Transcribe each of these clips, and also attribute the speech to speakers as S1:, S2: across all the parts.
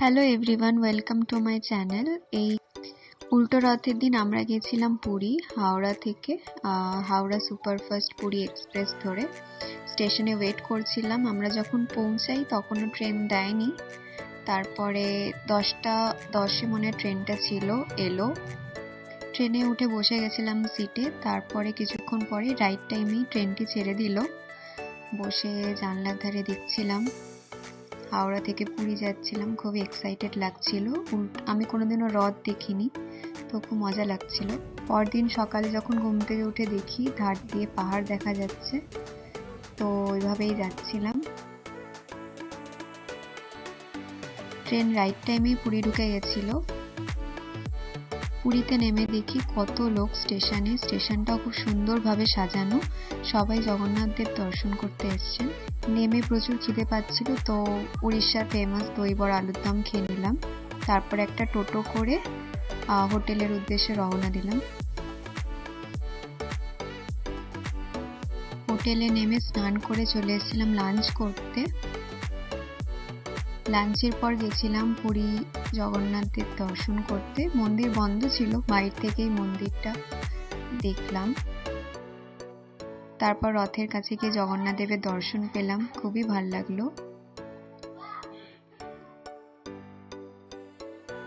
S1: Hello everyone, welcome to my channel. এই উল্টো রথের দিন আমরা গেছিলাম পুরী। হাওড়া থেকে হাওড়া সুপারফাস্ট পুরী এক্সপ্রেস ধরে স্টেশনে ওয়েট করছিলাম। আমরা যখন পৌঁছাই তখনও ট্রেন দেয়নি। তারপরে 10টা 10-এ মনে ট্রেনটা ছিল, এলো। ট্রেনে উঠে বসে গেছিলাম সিটে। তারপরে কিছুক্ষণ পরে রাইট টাইমেই ট্রেনটি ছেড়ে দিল। বসে জানলার ধারে দেখছিলাম, হাওড়া থেকে পুরী যাচ্ছিলাম। খুবই এক্সাইটেড লাগছিল। আমি কোনোদিনও রথ দেখিনি, তো খুব মজা লাগছিল। পরদিন সকালে যখন ঘুম থেকে উঠে দেখি ধার দিয়ে পাহাড় দেখা যাচ্ছে, তো ওইভাবেই যাচ্ছিলাম। ট্রেন রাইট টাইমেই পুরী ঢুকে গেছিল। পুরীতে নেমে দেখি কত লোক স্টেশনে। স্টেশনটাও খুব সুন্দরভাবে সাজানো, সবাই জগন্নাথ দেব দর্শন করতে এসছেন। নেমে প্রচুর খিদে পাচ্ছিল, তো উড়িষ্যার ফেমাস দই বড়া আলুর দম খেয়ে নিলাম। তারপর একটা টোটো করে হোটেলের উদ্দেশ্যে রওনা দিলাম। হোটেলে নেমে স্নান করে চলে এসেছিলাম লাঞ্চ করতে। লাঞ্চের পর গেছিলাম পুরী জগন্নাথ দেব দর্শন করতে। মন্দির বন্ধ ছিল, বাইরে থেকেই মন্দিরটা দেখলাম। তারপর রথের কাছে গিয়ে জগন্নাথ দেবের দর্শন পেলাম, খুবই ভালো লাগলো।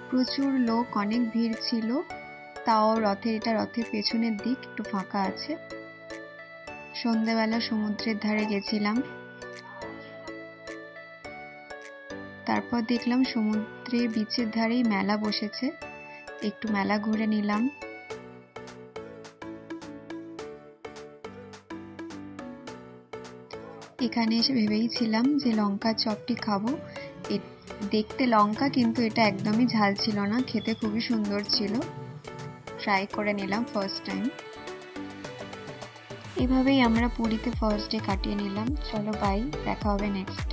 S1: প্রচুর লোক, অনেক ভিড় ছিল। তাও রথের পেছনের দিক একটু ফাঁকা আছে। সন্ধ্যাবেলা সমুদ্রের ধারে গেছিলাম। তারপর দেখলাম সমুদ্রের বিচের ধারেই মেলা বসেছে, একটু মেলা ঘুরে নিলাম। এখানে এসে ভেবেইছিলাম যে লঙ্কার চপটি খাবো। দেখতে লঙ্কা, কিন্তু এটা একদমই ঝাল ছিল না, খেতে খুবই সুন্দর ছিল। ট্রাই করে নিলাম ফার্স্ট টাইম। এভাবেই আমরা পুরীতে ফার্স্ট ডে কাটিয়ে নিলাম। চলো বাই, দেখা হবে নেক্সট ডে।